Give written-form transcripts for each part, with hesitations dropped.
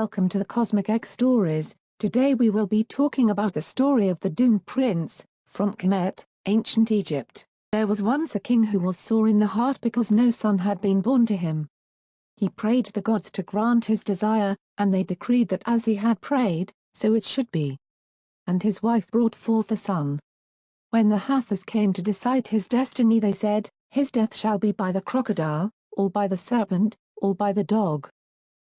welcome to the Cosmic X Stories. Today we will be talking about the story of the doomed prince, from Kemet, ancient Egypt. There was once a king who was sore in the heart because no son had been born to him. He prayed the gods to grant his desire, and they decreed that as he had prayed, so it should be. And his wife brought forth a son. When the Hathors came to decide his destiny, they said, "His death shall be by the crocodile, or by the serpent, or by the dog."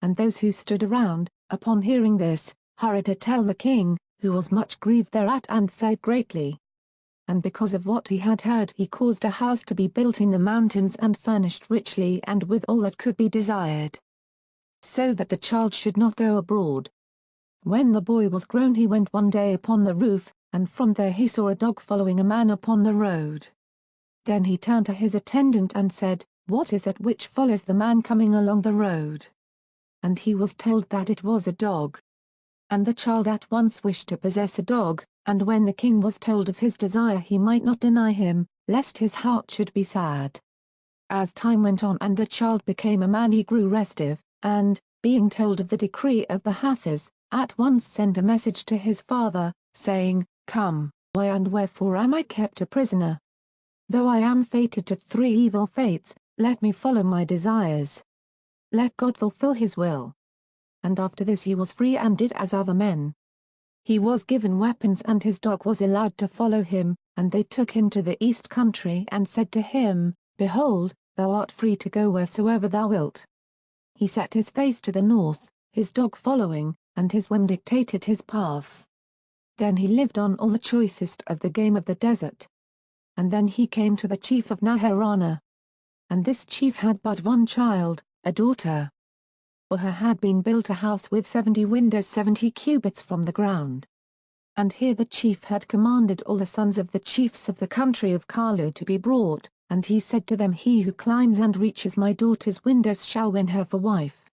And those who stood around, upon hearing this, hurried to tell the king, who was much grieved thereat and feared greatly. And because of what he had heard, he caused a house to be built in the mountains and furnished richly and with all that could be desired, so that the child should not go abroad. When the boy was grown, he went one day upon the roof, and from there he saw a dog following a man upon the road. Then he turned to his attendant and said, "What is that which follows the man coming along the road?" And he was told that it was a dog. And the child at once wished to possess a dog, and when the king was told of his desire, he might not deny him, lest his heart should be sad. As time went on and the child became a man, he grew restive, and, being told of the decree of the Hathors, at once sent a message to his father, saying, "Come, why and wherefore am I kept a prisoner? Though I am fated to 3 evil fates, let me follow my desires. Let God fulfill his will." And after this he was free and did as other men. He was given weapons and his dog was allowed to follow him, and they took him to the east country and said to him, "Behold, thou art free to go wheresoever thou wilt." He set his face to the north, his dog following, and his whim dictated his path. Then he lived on all the choicest of the game of the desert. And then he came to the chief of Naharana. And this chief had but one child, a daughter. For her had been built a house with 70 windows 70 cubits from the ground. And here the chief had commanded all the sons of the chiefs of the country of Kalu to be brought, and he said to them, "He who climbs and reaches my daughter's windows shall win her for wife."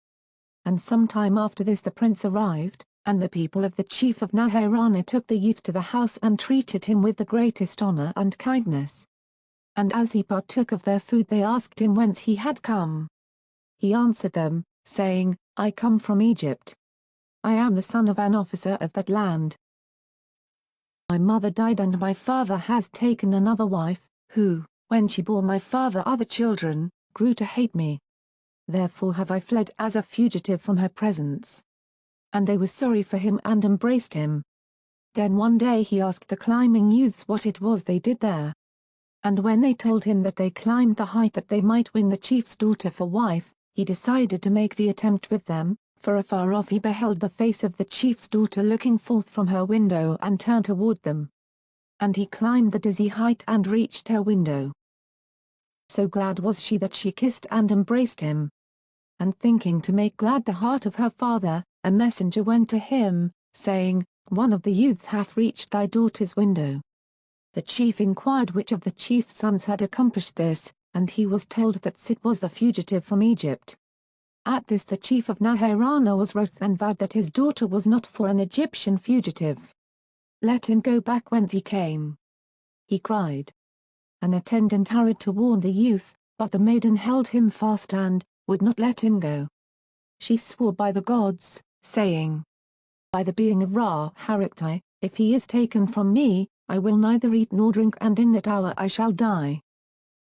And some time after this the prince arrived, and the people of the chief of Naharana took the youth to the house and treated him with the greatest honor and kindness. And as he partook of their food, they asked him whence he had come. He answered them, saying, "I come from Egypt. I am the son of an officer of that land. My mother died and my father has taken another wife, who, when she bore my father other children, grew to hate me. Therefore have I fled as a fugitive from her presence." And they were sorry for him and embraced him. Then one day he asked the climbing youths what it was they did there. And when they told him that they climbed the height that they might win the chief's daughter for wife, he decided to make the attempt with them, for afar off he beheld the face of the chief's daughter looking forth from her window and turned toward them. And he climbed the dizzy height and reached her window. So glad was she that she kissed and embraced him. And thinking to make glad the heart of her father, a messenger went to him, saying, "One of the youths hath reached thy daughter's window." The chief inquired which of the chief's sons had accomplished this, and he was told that Sit was the fugitive from Egypt. At this the chief of Naharana was wroth and vowed that his daughter was not for an Egyptian fugitive. "Let him go back whence he came," he cried. An attendant hurried to warn the youth, but the maiden held him fast and would not let him go. She swore by the gods, saying, "By the being of Ra-Harakti, if he is taken from me, I will neither eat nor drink, and in that hour I shall die."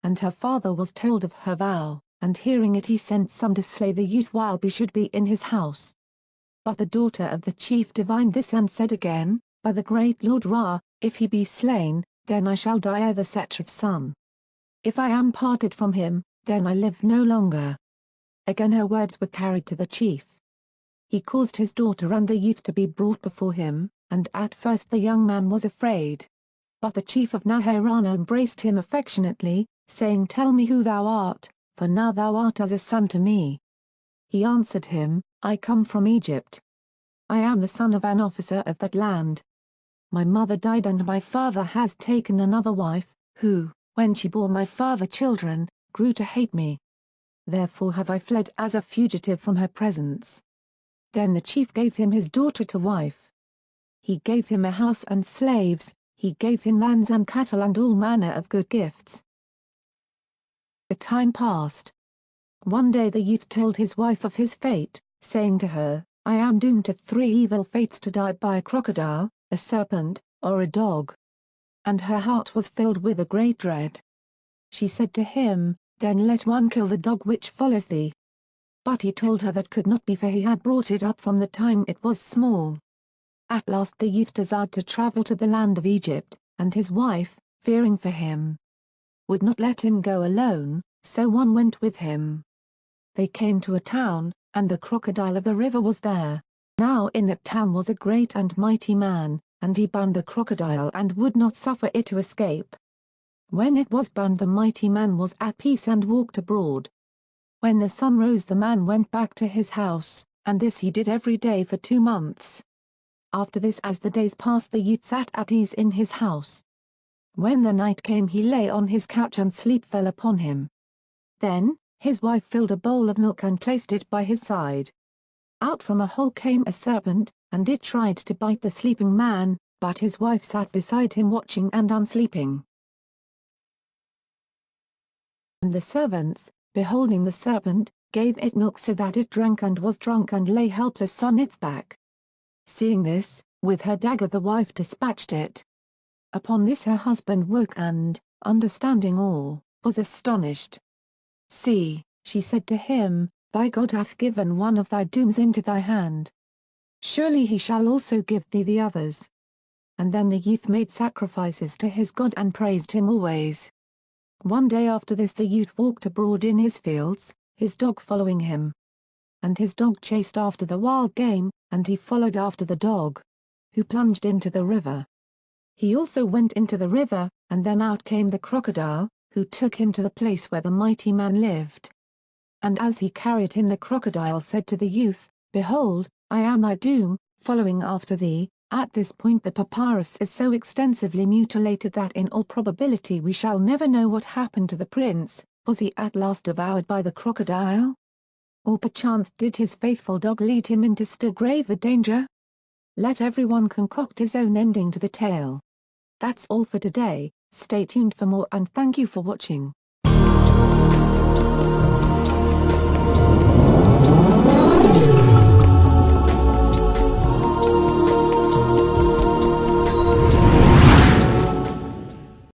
And her father was told of her vow, and hearing it he sent some to slay the youth while he should be in his house. But the daughter of the chief divined this and said again, "By the great Lord Ra, if he be slain, then I shall die ere the set of sun. If I am parted from him, then I live no longer." Again her words were carried to the chief. He caused his daughter and the youth to be brought before him, and at first the young man was afraid. But the chief of Naharana embraced him affectionately, saying, "Tell me who thou art, for now thou art as a son to me." He answered him, "I come from Egypt. I am the son of an officer of that land. My mother died and my father has taken another wife, who, when she bore my father children, grew to hate me. Therefore have I fled as a fugitive from her presence." Then the chief gave him his daughter to wife. He gave him a house and slaves, he gave him lands and cattle and all manner of good gifts. The time passed. One day the youth told his wife of his fate, saying to her, I am doomed to 3 evil fates: to die by a crocodile, a serpent, or a dog." And her heart was filled with a great dread. She said to him, "Then let one kill the dog which follows thee." But he told her that could not be, for he had brought it up from the time it was small. At last the youth desired to travel to the land of Egypt, and his wife, fearing for him, would not let him go alone, so one went with him. They came to a town, and the crocodile of the river was there. Now in that town was a great and mighty man, and he bound the crocodile and would not suffer it to escape. When it was bound, the mighty man was at peace and walked abroad. When the sun rose, the man went back to his house, and this he did every day for 2 months. After this, as the days passed, the youth sat at ease in his house. When the night came, he lay on his couch and sleep fell upon him. Then, his wife filled a bowl of milk and placed it by his side. Out from a hole came a serpent, and it tried to bite the sleeping man, but his wife sat beside him watching and unsleeping. And the servants, beholding the serpent, gave it milk so that it drank and was drunk and lay helpless on its back. Seeing this, with her dagger the wife dispatched it. Upon this her husband woke and, understanding all, was astonished. "See," she said to him, "thy God hath given one of thy dooms into thy hand. Surely he shall also give thee the others." And then the youth made sacrifices to his God and praised him always. One day after this the youth walked abroad in his fields, his dog following him. And his dog chased after the wild game, and he followed after the dog, who plunged into the river. He also went into the river, and then out came the crocodile, who took him to the place where the mighty man lived. And as he carried him, the crocodile said to the youth, "Behold, I am thy doom, following after thee." At this point the papyrus is so extensively mutilated that in all probability we shall never know what happened to the prince. Was he at last devoured by the crocodile? Or perchance did his faithful dog lead him into still graver danger? Let everyone concoct his own ending to the tale. That's all for today. Stay tuned for more, and thank you for watching.